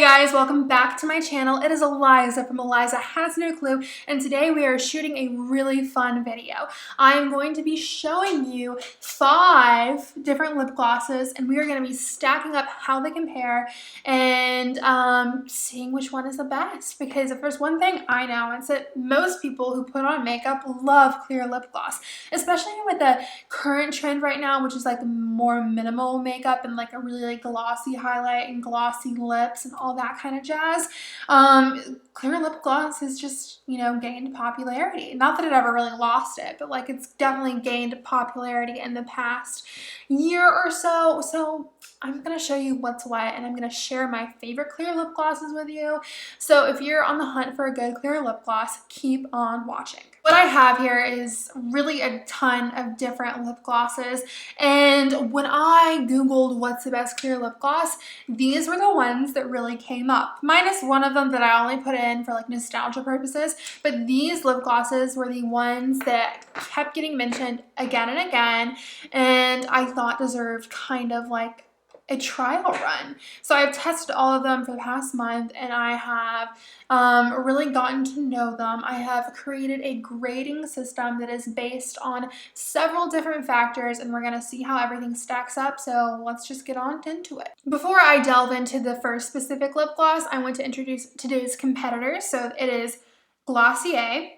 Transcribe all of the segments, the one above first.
guys, welcome back to my channel. It is Eliza from Eliza Has No Clue, and today we are shooting a really fun video. I am going to be showing you 5 different lip glosses, and we are going to be stacking up how they compare and seeing which one is the best. Because if there's one thing I know, it's that most people who put on makeup love clear lip gloss, especially with the current trend right now, which is like more minimal makeup and like a really like glossy highlight and glossy lips and all that kind of jazz. Clear lip gloss has just, you know, gained popularity. Not that it ever really lost it, but like it's definitely gained popularity in the past year or so. So I'm going to show you what's what, and I'm going to share my favorite clear lip glosses with you. So if you're on the hunt for a good clear lip gloss, keep on watching. What I have here is really a ton of different lip glosses, and when I googled what's the best clear lip gloss, these were the ones that really came up, minus one of them that I only put in for like nostalgia purposes. But these lip glosses were the ones that kept getting mentioned again and again, and I thought deserved kind of like a trial run. So I've tested all of them for the past month, and I have really gotten to know them. I have created a grading system that is based on several different factors, and we're going to see how everything stacks up. So let's just get on into it. Before I delve into the first specific lip gloss, I want to introduce today's competitors. So it is Glossier,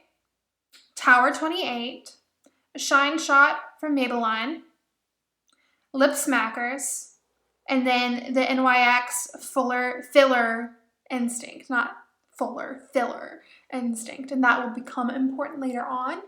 Tower 28, Shine Shot from Maybelline, Lip Smackers, and then the NYX Filler Instinct, not Fuller, Filler Instinct, and that will become important later on.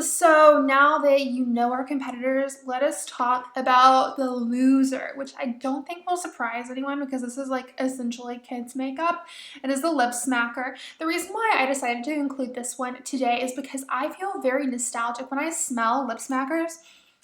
So now that you know our competitors, let us talk about the loser, which I don't think will surprise anyone because this is like essentially kids makeup. It is the Lip Smacker. The reason why I decided to include this one today is because I feel very nostalgic when I smell Lip Smackers.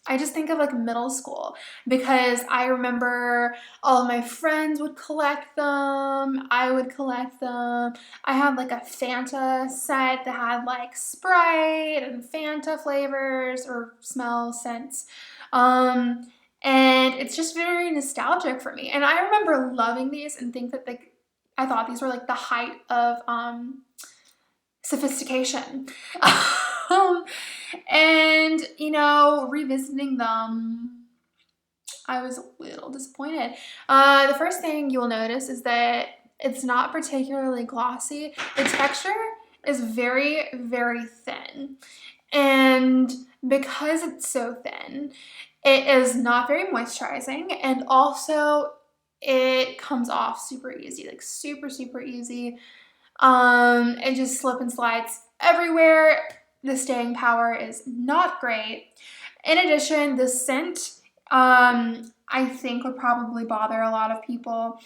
I just think of like middle school, because I remember all of my friends would collect them. I would collect them. I had like a Fanta set that had like Sprite and Fanta flavors or smell scents. And it's just very nostalgic for me. And I remember loving these and think that like I thought these were like the height of sophistication. And you know, revisiting them, I was a little disappointed. The first thing you'll notice is that it's not particularly glossy. The texture is very, very thin, and because it's so thin, it is not very moisturizing, and also it comes off super easy, like super easy. It just slip and slides everywhere. The staying power is not great. In addition, the scent, I think would probably bother a lot of people.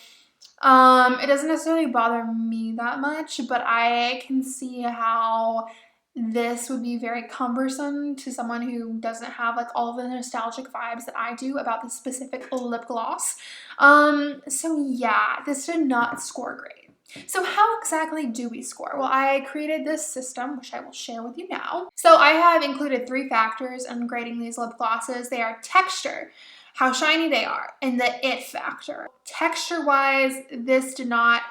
It doesn't necessarily bother me that much, but I can see how this would be very cumbersome to someone who doesn't have like all the nostalgic vibes that I do about this specific lip gloss. So yeah, this did not score great. So how exactly do we score? Well, I created this system, which I will share with you now. So I have included 3 factors in grading these lip glosses. They are texture, how shiny they are, and the it factor. Texture-wise, this did not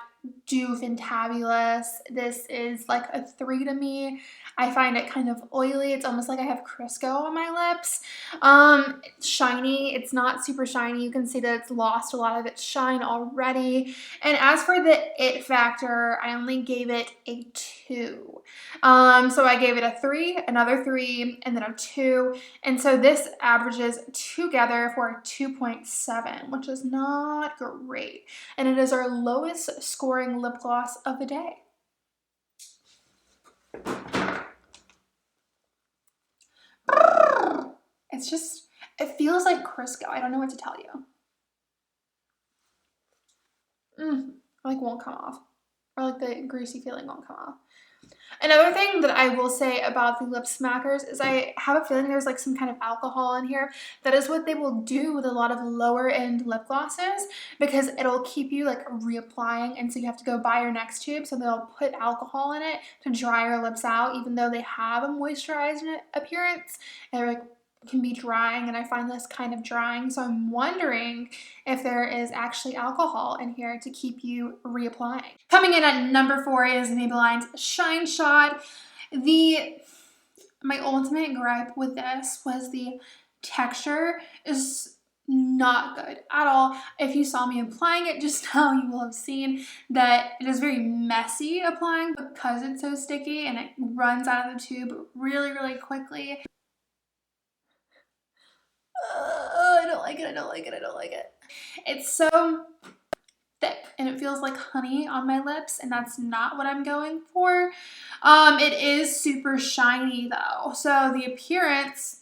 do fantabulous. This is like a 3 to me. I find it kind of oily. It's almost like I have Crisco on my lips. It's shiny. It's not super shiny. You can see that it's lost a lot of its shine already. And as for the it factor, I only gave it a 2. So I gave it a 3, another 3, and then a 2. And so this averages together for a 2.7, which is not great. And it is our lowest scoring lip gloss of the day. It's just, it feels like Crisco. I don't know what to tell you. Like won't come off. Or like the greasy feeling won't come off. Another thing that I will say about the Lip Smackers is I have a feeling there's like some kind of alcohol in here. That is what they will do with a lot of lower end lip glosses, because it'll keep you like reapplying, and so you have to go buy your next tube. So they'll put alcohol in it to dry your lips out, even though they have a moisturized appearance. And they're like, can be drying, and I find this kind of drying. So I'm wondering if there is actually alcohol in here to keep you reapplying. Coming in at number 4 is Maybelline's Shine Shot. My ultimate gripe with this was the texture is not good at all. If you saw me applying it just now, you will have seen that it is very messy applying because it's so sticky and it runs out of the tube really, really quickly. I don't like it, I don't like it, I don't like it. It's so thick and it feels like honey on my lips, and that's not what I'm going for. It is super shiny though, so the appearance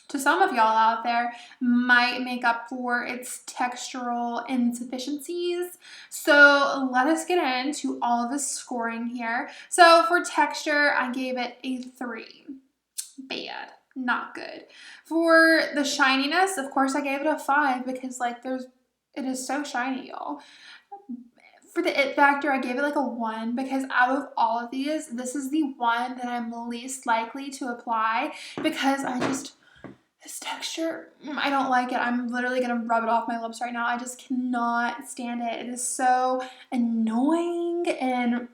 to some of y'all out there might make up for its textural insufficiencies. So let us get into all of the scoring here. So for texture, I gave it a 3. Bad. Not good. For the shininess, of course, I gave it a 5 because it is so shiny, y'all. For the it factor, I gave it like a 1 because out of all of these, this is the one that I'm least likely to apply because this texture, I don't like it. I'm literally going to rub it off my lips right now. I just cannot stand it. It is so annoying and,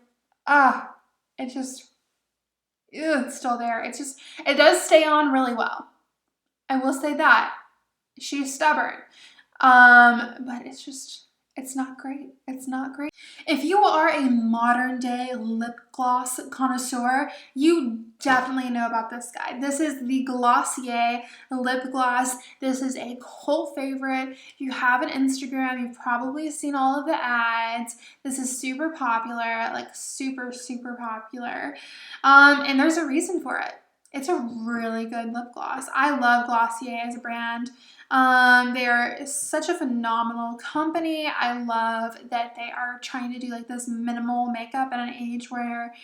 it just, it's still there. It does stay on really well. I will say that. She's stubborn. But it's not great. It's not great. If you are a modern day lip gloss connoisseur, you definitely know about this guy. This is the Glossier lip gloss. This is a cult favorite. If you have an Instagram, you've probably seen all of the ads. This is super popular, like super, super popular. And there's a reason for it. It's a really good lip gloss. I love Glossier as a brand. They are such a phenomenal company. I love that they are trying to do like this minimal makeup at an age where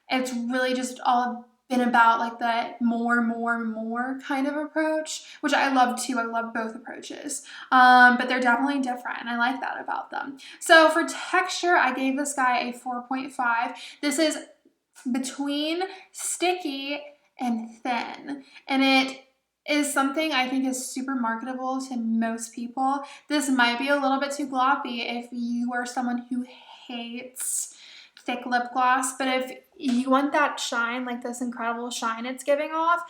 it's really just all been about like the more kind of approach, which I love too. I love both approaches. But they're definitely different and I like that about them. So for texture, I gave this guy a 4.5. This is between sticky and thin, and it is something I think is super marketable to most people. This might be a little bit too gloppy if you are someone who hates thick lip gloss, but if you want that shine, like this incredible shine it's giving off,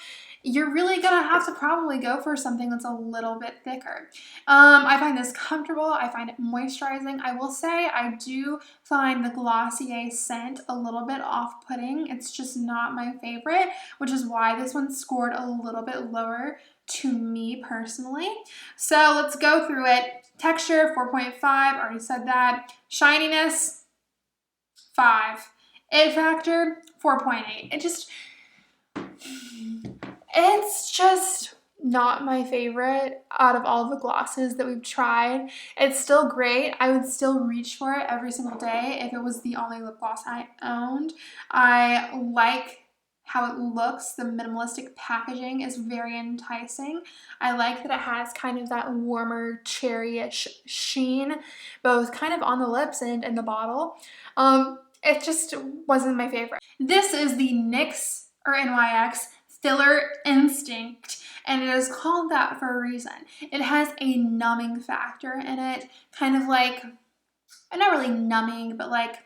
you're really gonna have to probably go for something that's a little bit thicker. I find this comfortable. I find it moisturizing. I will say I do find the Glossier scent a little bit off-putting. It's just not my favorite, which is why this one scored a little bit lower to me personally. So let's go through it. Texture, 4.5, already said that. Shininess, 5. It factor, 4.8. It's just not my favorite out of all the glosses that we've tried. It's still great. I would still reach for it every single day if it was the only lip gloss I owned. I like how it looks. The minimalistic packaging is very enticing. I like that it has kind of that warmer cherry-ish sheen, both kind of on the lips and in the bottle. It just wasn't my favorite. This is the NYX Stiller Instinct, and it is called that for a reason. It has a numbing factor in it, kind of like, not really numbing, but like,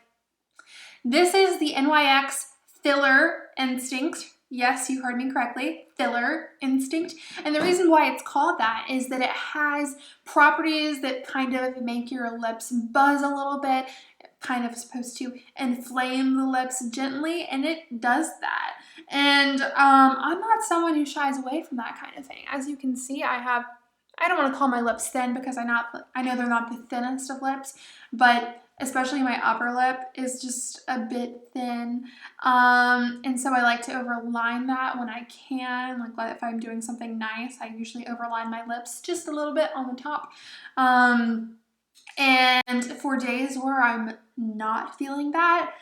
this is the NYX Stiller Instinct. Yes, you heard me correctly, Stiller Instinct. And the reason why it's called that is that it has properties that kind of make your lips buzz a little bit, kind of supposed to inflame the lips gently, and it does that. And I'm not someone who shies away from that kind of thing. As you can see, I don't want to call my lips thin because I know they're not the thinnest of lips, but especially my upper lip is just a bit thin. And so I like to overline that when I can. Like if I'm doing something nice, I usually overline my lips just a little bit on the top. And for days where I'm not feeling that,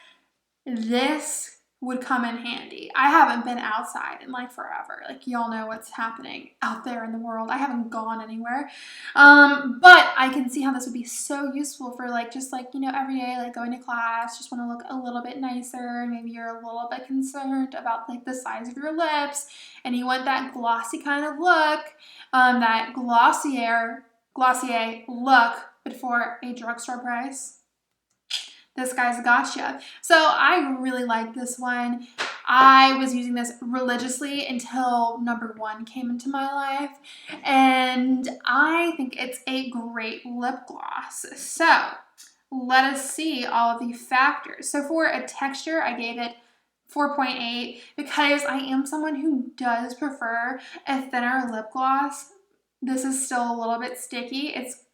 this would come in handy. I haven't been outside in like forever. Like y'all know what's happening out there in the world. I haven't gone anywhere. But I can see how this would be so useful for like just like, you know, every day, like going to class, just want to look a little bit nicer. Maybe you're a little bit concerned about like the size of your lips and you want that glossy kind of look, that Glossier look, but for a drugstore price. This guy's gotcha. So I really like this one. I was using this religiously until number 1 came into my life, and I think it's a great lip gloss. So let us see all of the factors. So for a texture, I gave it 4.8 because I am someone who does prefer a thinner lip gloss. This is still a little bit sticky. It's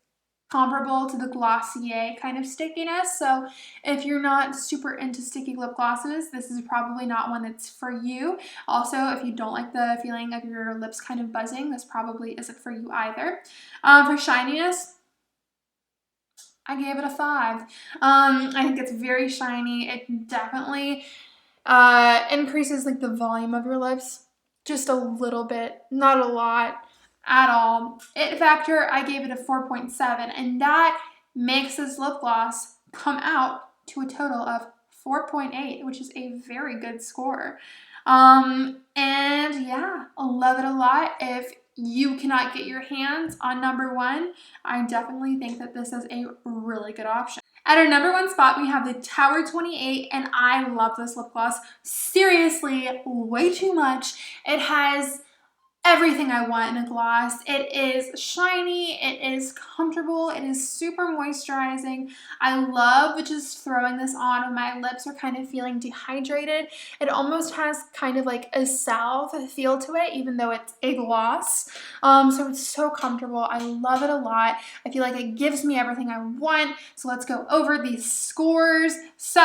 comparable to the Glossier kind of stickiness. So if you're not super into sticky lip glosses, this is probably not one that's for you. Also, if you don't like the feeling of your lips kind of buzzing, this probably isn't for you either. For shininess, I gave it a 5. I think it's very shiny. It definitely increases like the volume of your lips just a little bit, not a lot at all. It factor, I gave it a 4.7, and that makes this lip gloss come out to a total of 4.8, which is a very good score. And yeah, I love it a lot. If you cannot get your hands on number 1, I definitely think that this is a really good option. At our number 1 spot, we have the Tower 28, and I love this lip gloss. Seriously, way too much. It has everything I want in a gloss. It is shiny, it is comfortable, it is super moisturizing. I love just throwing this on when my lips are kind of feeling dehydrated. It almost has kind of like a salve feel to it, even though it's a gloss. So it's so comfortable. I love it a lot. I feel like it gives me everything I want. So let's go over these scores. So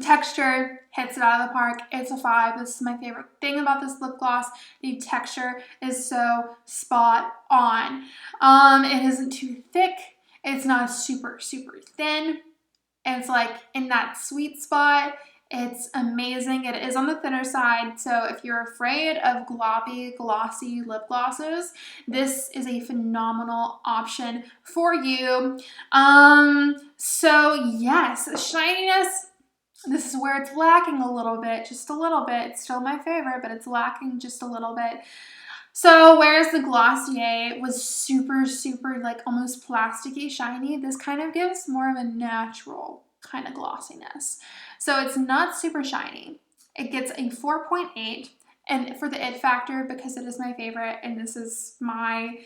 texture hits it out of the park. It's a 5. This is my favorite thing about this lip gloss. The texture is so spot on. It isn't too thick. It's not super thin. It's like in that sweet spot. It's amazing. It is on the thinner side, so if you're afraid of glossy lip glosses, this is a phenomenal option for you. So yes, shininess, this is where it's lacking a little bit, just a little bit. It's still my favorite, but it's lacking just a little bit. So whereas the Glossier was super like almost plasticky shiny, this kind of gives more of a natural kind of glossiness. So it's not super shiny. It gets a 4.8, and for the it factor, because it is my favorite and this is my,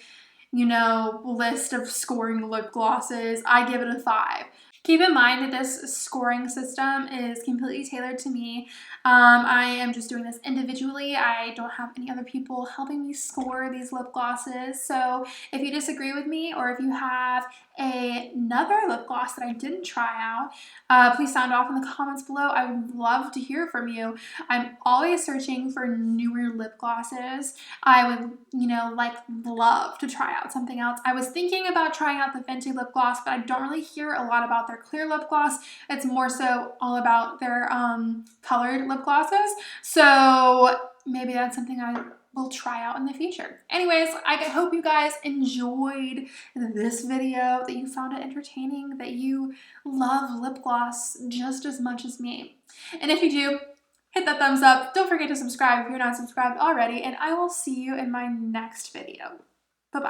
you know, list of scoring lip glosses, I give it a 5. Keep in mind that this scoring system is completely tailored to me. I am just doing this individually. I don't have any other people helping me score these lip glosses. So if you disagree with me, or if you have another lip gloss that I didn't try out, please sound off in the comments below. I would love to hear from you. I'm always searching for newer lip glosses. I would, you know, love to try out something else. I was thinking about trying out the Fenty lip gloss, but I don't really hear a lot about their clear lip gloss. It's more so all about their colored lip glosses. So maybe that's something I will try out in the future. Anyways, I hope you guys enjoyed this video, that you found it entertaining, that you love lip gloss just as much as me. And if you do, hit that thumbs up. Don't forget to subscribe if you're not subscribed already, and I will see you in my next video.